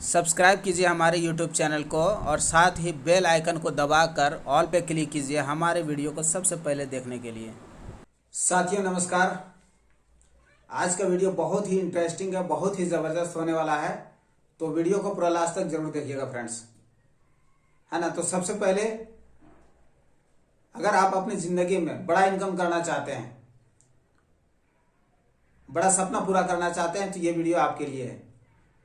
Subscribe कीजिए हमारे YouTube channel को और साथ ही बेल आइकन को दबाकर ऑल पे क्लिक कीजिए हमारे वीडियो को सबसे पहले देखने के लिए। साथियों नमस्कार। आज का वीडियो बहुत ही इंटरेस्टिंग है, बहुत ही ज़बरदस्त होने वाला है, तो वीडियो को पूरा लास्ट तक जरूर देखिएगा फ्रेंड्स, है ना। तो सबसे पहले अगर आप अपनी ज़िंदगी में बड़ा इनकम करना चाहते हैं, बड़ा सपना पूरा करना चाहते हैं, तो ये वीडियो आपके लिए है।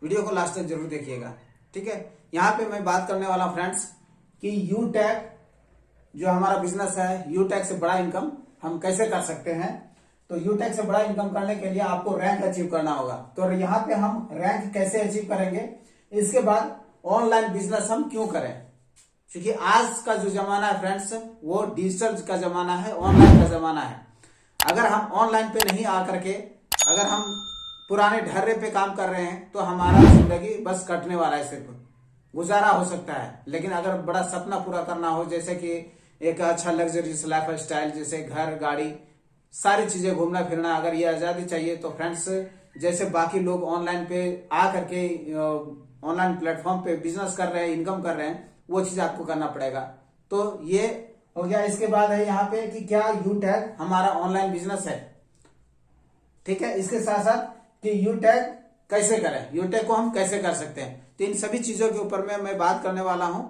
वीडियो को लास्ट तक जरूर देखिएगा, ठीक है। यहाँ पे मैं बात करने वाला हूँ फ्रेंड्स कि यूटैग जो हमारा बिजनेस है, यूटैग से बड़ा इनकम हम कैसे कर सकते हैं। तो यूटैग से बड़ा इनकम करने के लिए आपको रैंक अचीव करना होगा। तो यहाँ पे हम रैंक कैसे अचीव करेंगे, इसके बाद ऑनलाइन बिजनेस हम क्यों करें, क्योंकि आज का जो जमाना है फ्रेंड्स वो डिजिटल का जमाना है, ऑनलाइन का जमाना है। अगर हम ऑनलाइन पे नहीं आकर के अगर हम पुराने ढर्रे पे काम कर रहे हैं तो हमारा जिंदगी बस कटने वाला है, सिर्फ गुजारा हो सकता है। लेकिन अगर बड़ा सपना पूरा करना हो, जैसे कि एक अच्छा लग्जरियस लाइफ स्टाइल, जैसे घर गाड़ी सारी चीजें घूमना फिरना, अगर ये आजादी चाहिए तो फ्रेंड्स जैसे बाकी लोग ऑनलाइन पे आ करके ऑनलाइन प्लेटफॉर्म पे बिजनेस कर रहे हैं, इनकम कर रहे हैं, वो चीज आपको करना पड़ेगा। तो ये हो गया। इसके बाद है यहाँ पे कि क्या यूटैग हमारा ऑनलाइन बिजनेस है, ठीक है। इसके साथ साथ कि यूटैग कैसे करें, यूटैग को हम कैसे कर सकते हैं, तो इन सभी चीजों के ऊपर में मैं बात करने वाला हूं।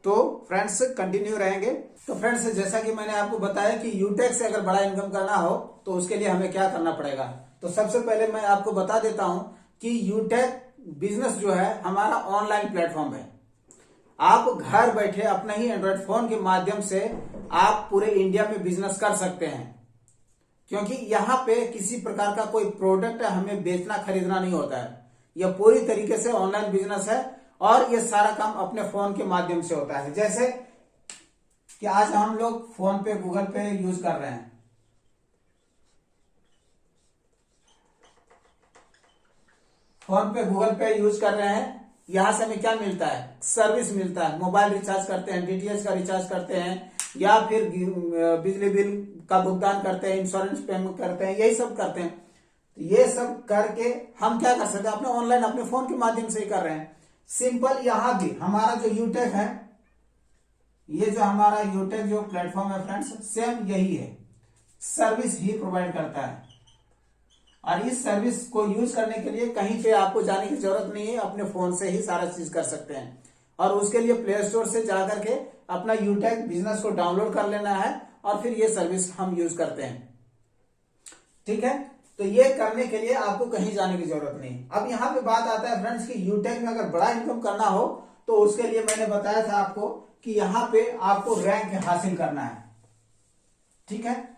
तो फ्रेंड्स कंटिन्यू रहेंगे। तो फ्रेंड्स जैसा कि मैंने आपको बताया कि यूटैग से अगर बड़ा इनकम करना हो तो उसके लिए हमें क्या करना पड़ेगा। तो सबसे पहले मैं आपको बता देता हूं कि यूटैग बिजनेस जो है हमारा ऑनलाइन प्लेटफॉर्म है। आप घर बैठे अपने ही एंड्रॉइड फोन के माध्यम से आप पूरे इंडिया में बिजनेस कर सकते हैं, क्योंकि यहाँ पे किसी प्रकार का कोई प्रोडक्ट हमें बेचना खरीदना नहीं होता है। यह पूरी तरीके से ऑनलाइन बिजनेस है और ये सारा काम अपने फोन के माध्यम से होता है। जैसे कि आज हम लोग फोन पे गूगल पे यूज कर रहे हैं, फोन पे गूगल पे यूज कर रहे हैं, यहां से हमें क्या मिलता है, सर्विस मिलता है। मोबाइल रिचार्ज करते हैं, डीटीएच का रिचार्ज करते हैं, या फिर बिजली बिल का भुगतान करते हैं, इंश्योरेंस पेमेंट करते हैं, यही सब करते हैं। तो ये सब करके हम क्या कर सकते हैं, अपने ऑनलाइन अपने फोन के माध्यम से ही कर रहे हैं। सिंपल यहां भी हमारा जो यूटैग है, ये जो हमारा यूटैग जो प्लेटफॉर्म है फ्रेंड्स, सेम यही है, सर्विस ही प्रोवाइड करता है। और इस सर्विस को यूज करने के लिए कहीं पे आपको जाने की जरूरत नहीं है, अपने फोन से ही सारा चीज कर सकते हैं। और उसके लिए प्ले स्टोर से जाकर के अपना यूटैग बिजनेस को डाउनलोड कर लेना है और फिर ये सर्विस हम यूज करते हैं, ठीक है। तो ये करने के लिए आपको कहीं जाने की जरूरत नहीं। अब यहाँ पे बात आता है फ्रेंड्स कि यूटैग में अगर बड़ा इनकम करना हो तो उसके लिए मैंने बताया था आपको कि यहाँ पे आपको रैंक हासिल करना है, ठीक है।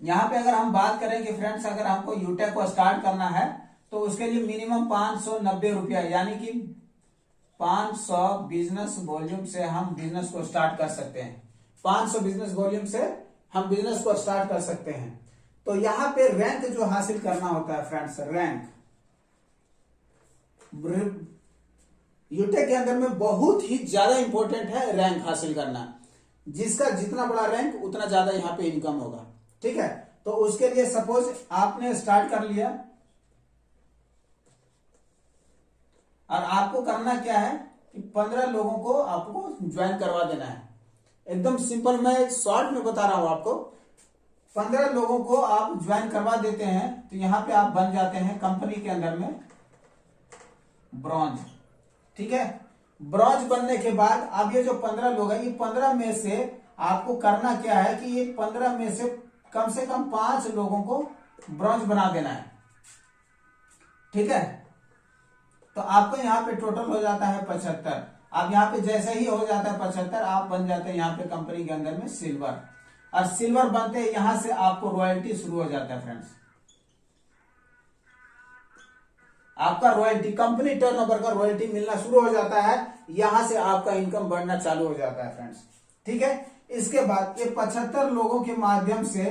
यहाँ पे अगर हम बात करें कि फ्रेंड्स अगर हमको यूटैग को स्टार्ट करना है तो उसके लिए मिनिमम 590 रुपया, यानी कि 500 बिजनेस वॉल्यूम से हम बिजनेस को स्टार्ट कर सकते हैं। 500 बिजनेस वॉल्यूम से हम बिजनेस को स्टार्ट कर सकते हैं। तो यहाँ पे रैंक जो हासिल करना होता है फ्रेंड्स, रैंक यूटैग के अंदर में बहुत ही ज्यादा इंपॉर्टेंट है रैंक हासिल करना। जिसका जितना बड़ा रैंक उतना ज्यादा यहाँ पे इनकम होगा, ठीक है। तो उसके लिए सपोज आपने स्टार्ट कर लिया और आपको करना क्या है कि 15 लोगों को आपको ज्वाइन करवा देना है। एकदम सिंपल, मैं शॉर्ट में बता रहा हूं आपको। 15 लोगों को आप ज्वाइन करवा देते हैं तो यहां पे आप बन जाते हैं कंपनी के अंदर में ब्रॉन्ज, ठीक है। ब्रॉन्ज बनने के बाद अब ये जो 15 लोग हैं, ये 15 में से आपको करना क्या है कि ये 15 में से कम 5 लोगों को ब्रॉन्ज बना देना है, ठीक है। तो आपको यहाँ पे टोटल हो जाता है 75। अब यहाँ पे जैसे ही हो जाता है 75, आप बन जाते हैं यहाँ पे कंपनी के अंदर में सिल्वर। और सिल्वर बनते हैं यहां से आपको रॉयल्टी शुरू हो जाता है फ्रेंड्स। आपका रॉयल्टी, कंपनी टर्नओवर का रॉयल्टी मिलना शुरू हो जाता है, यहां से आपका इनकम बढ़ना चालू हो जाता है फ्रेंड्स, ठीक है। इसके बाद ये 75 लोगों के माध्यम से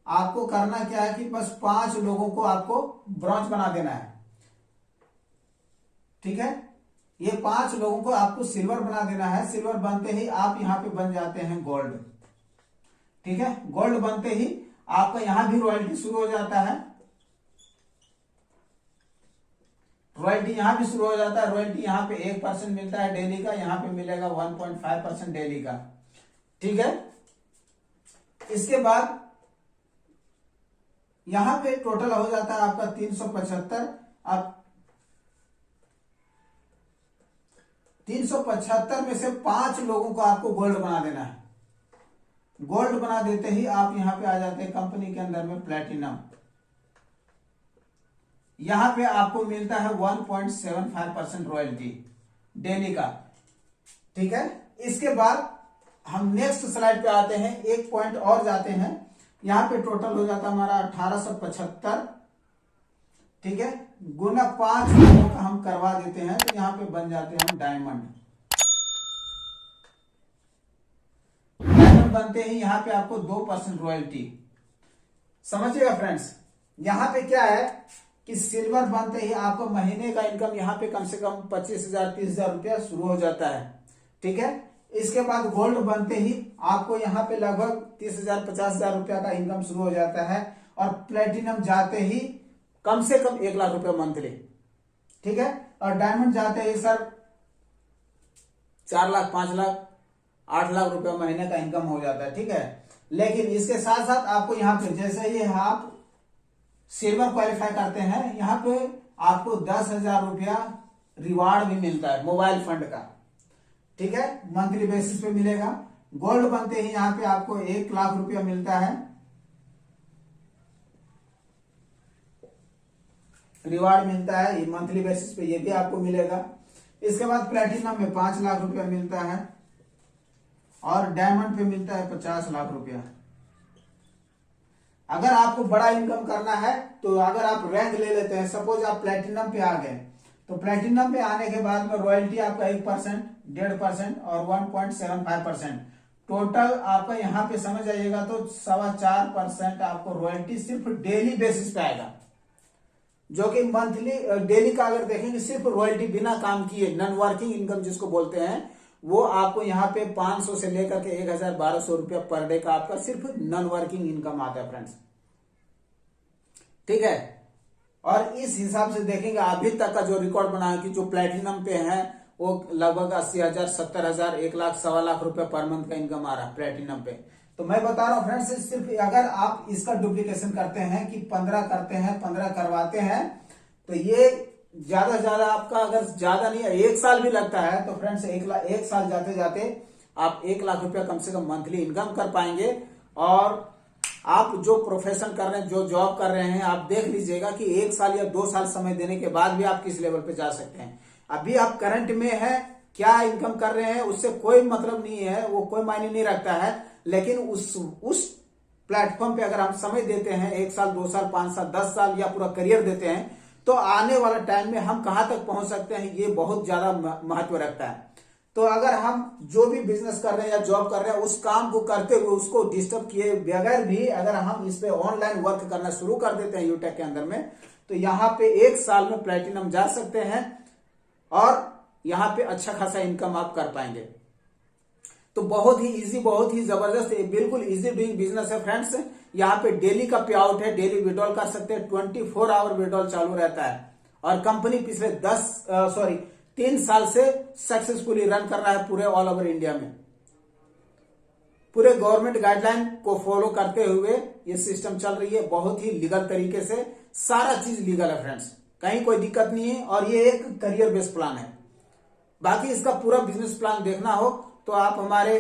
आपको करना क्या है कि बस 5 लोगों को आपको ब्रॉन्ज बना देना है, ठीक है। ये 5 लोगों को आपको सिल्वर बना देना है। सिल्वर बनते ही आप यहां पे बन जाते हैं गोल्ड, ठीक है। गोल्ड बनते ही आपका यहां भी रॉयल्टी शुरू हो जाता है। रॉयल्टी यहाँ भी शुरू हो जाता है। रॉयल्टी यहाँ पे 1% मिलता है डेली का, यहाँ पे मिलेगा 1.5% डेली का। ठीक है, इसके बाद यहां पे टोटल हो जाता है आपका 375। अब 375 में से 5 लोगों को आपको गोल्ड बना देना है। गोल्ड बना देते ही आप यहां पे आ जाते हैं कंपनी के अंदर में प्लेटिनम। यहां पे आपको मिलता है 1.75% रॉयल्टी डेली का। ठीक है, इसके बाद हम नेक्स्ट स्लाइड पे आते हैं, एक पॉइंट और जाते हैं। यहां पे टोटल हो जाता है हमारा 1875। ठीक है, गुना 5 लोगों का हम करवा देते हैं तो यहां पे बन जाते हैं हम डायमंड। डायमंड बनते ही यहां पे आपको 2% रॉयल्टी। समझिएगा फ्रेंड्स, यहां पे क्या है कि सिल्वर बनते ही आपको महीने का इनकम यहां पे कम से कम 25,000 30,000 रुपया शुरू हो जाता है। ठीक है, इसके बाद गोल्ड बनते ही आपको यहाँ पे लगभग 30,000 50,000 रुपया का इनकम शुरू हो जाता है। और प्लेटिनम जाते ही कम से कम 1 लाख रुपया मंथली। ठीक है, और डायमंड जाते ही सर 4 लाख 5 लाख 8 लाख रुपया महीने का इनकम हो जाता है। ठीक है, लेकिन इसके साथ साथ आपको यहाँ पे जैसे ये आप सिल्वर क्वालिफाई करते हैं, यहाँ पे आपको 10,000 रुपया रिवार्ड भी मिलता है मोबाइल फंड का। ठीक है, मंथली बेसिस पे मिलेगा। गोल्ड बनते ही यहां पे आपको 1 लाख रुपया मिलता है रिवार्ड मिलता है, ये मंथली बेसिस पे ये भी आपको मिलेगा। इसके बाद प्लेटिनम में 5 लाख रुपया मिलता है और डायमंड पे मिलता है 50 लाख रुपया। अगर आपको बड़ा इनकम करना है तो अगर आप रैंक ले लेते हैं, सपोज आप प्लेटिनम पे आ गए, तो प्लेटिनम पे आने के बाद में रॉयल्टी आपका 1%, 1.5% और 1.75%। टोटल आपका यहाँ पे समझ आइएगा तो 4.25% आपको रॉयल्टी सिर्फ डेली बेसिस पे आएगा, जो कि मंथली डेली का अगर देखेंगे सिर्फ रॉयल्टी बिना काम किए नॉन वर्किंग इनकम जिसको बोलते हैं, वो आपको यहाँ पे 500 से लेकर के 1,1200 रुपया पर डे का आपका सिर्फ नॉन वर्किंग इनकम आता है फ्रेंड्स। ठीक है, और इस हिसाब से देखेंगे अभी तक का जो रिकॉर्ड बना है कि जो प्लेटिनम पे है वो लगभग 80,000 70,000 1 लाख 1.25 लाख रुपया पर मंथ का इनकम आ रहा है प्लेटिनम पे। तो मैं बता रहा हूँ फ्रेंड्स, सिर्फ अगर आप इसका डुप्लीकेशन करते हैं कि 15 करते हैं 15 करवाते हैं तो ये ज्यादा से ज्यादा आपका अगर ज्यादा नहीं है 1 साल भी लगता है तो फ्रेंड्स 1 साल जाते जाते आप 1 लाख रुपया कम से कम मंथली इनकम कर पाएंगे। और आप जो प्रोफेशन कर रहे हैं, जो जॉब कर रहे हैं, आप देख लीजिएगा कि 1 साल या 2 साल समय देने के बाद भी आप किस लेवल पे जा सकते हैं। अभी आप करंट में है, क्या इनकम कर रहे हैं उससे कोई मतलब नहीं है, वो कोई मायने नहीं रखता है। लेकिन उस प्लेटफॉर्म पे अगर हम समय देते हैं 1 साल 2 साल 5 साल 10 साल या पूरा करियर देते हैं तो आने वाला टाइम में हम कहां तक पहुंच सकते हैं ये बहुत ज्यादा महत्व रखता है। तो अगर हम जो भी बिजनेस कर रहे हैं या जॉब कर रहे हैं उस काम को करते हुए उसको डिस्टर्ब किए बगैर भी अगर हम इस पे ऑनलाइन वर्क करना शुरू कर देते हैं यूटेक के अंदर में, तो यहाँ पे 1 साल में प्लेटिनम जा सकते हैं और यहाँ पे अच्छा खासा इनकम आप कर पाएंगे। तो बहुत ही इजी, बहुत ही जबरदस्त, बिल्कुल इजी डूइंग बिजनेस है फ्रेंड्स। यहाँ पे डेली का पे आउट है, डेली विड्रॉल कर सकते हैं, 24 आवर विड्रॉल चालू रहता है। और कंपनी पिछले 3 साल से सक्सेसफुली रन कर रहा है पूरे ऑल ओवर इंडिया में। पूरे गवर्नमेंट गाइडलाइन को फॉलो करते हुए ये सिस्टम चल रही है, बहुत ही लीगल तरीके से, सारा चीज लीगल है फ्रेंड्स, कहीं कोई दिक्कत नहीं है। और ये एक करियर बेस्ड प्लान है। बाकी इसका पूरा बिजनेस प्लान देखना हो तो आप हमारे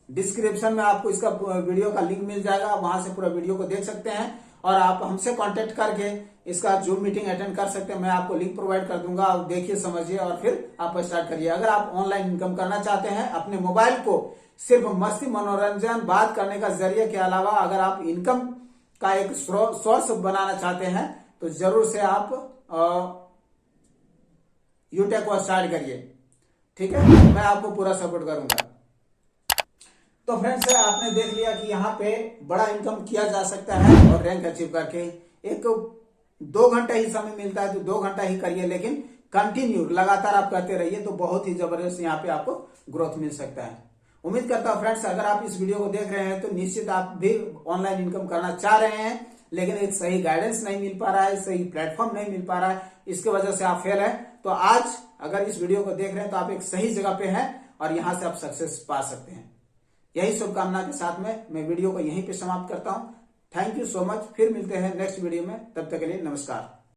डिस्क्रिप्शन में आपको इसका वीडियो का लिंक मिल जाएगा, वहां से पूरा वीडियो को देख सकते हैं और आप हमसे कांटेक्ट करके इसका जूम मीटिंग अटेंड कर सकते हैं। मैं आपको लिंक प्रोवाइड कर दूंगा, आप देखिए समझिए और फिर आप स्टार्ट करिए। अगर आप ऑनलाइन इनकम करना चाहते हैं अपने मोबाइल को सिर्फ मस्ती मनोरंजन बात करने का जरिए के अलावा अगर आप इनकम का एक सोर्स बनाना चाहते हैं तो जरूर से आप यूटेक को स्टार्ट करिए। ठीक है, मैं आपको पूरा सपोर्ट करूंगा। तो फ्रेंड्स आपने देख लिया कि यहाँ पे बड़ा इनकम किया जा सकता है और रैंक अचीव करके। एक 2 घंटा ही समय मिलता है तो 2 घंटा ही करिए, लेकिन कंटिन्यू लगातार आप करते रहिए तो बहुत ही जबरदस्त यहाँ पे आपको ग्रोथ मिल सकता है। उम्मीद करता हूँ फ्रेंड्स अगर आप इस वीडियो को देख रहे हैं तो निश्चित आप भी ऑनलाइन इनकम करना चाह रहे हैं, लेकिन एक सही गाइडेंस नहीं मिल पा रहा है, सही प्लेटफॉर्म नहीं मिल पा रहा है, इसके वजह से आप फेल है। तो आज अगर इस वीडियो को देख रहे हैं तो आप एक सही जगह पे हैं और यहां से आप सक्सेस पा सकते हैं। यही शुभकामना के साथ में मैं वीडियो को यहीं पे समाप्त करता हूं। Thank you so much. फिर मिलते हैं नेक्स्ट वीडियो में, तब तक के लिए नमस्कार।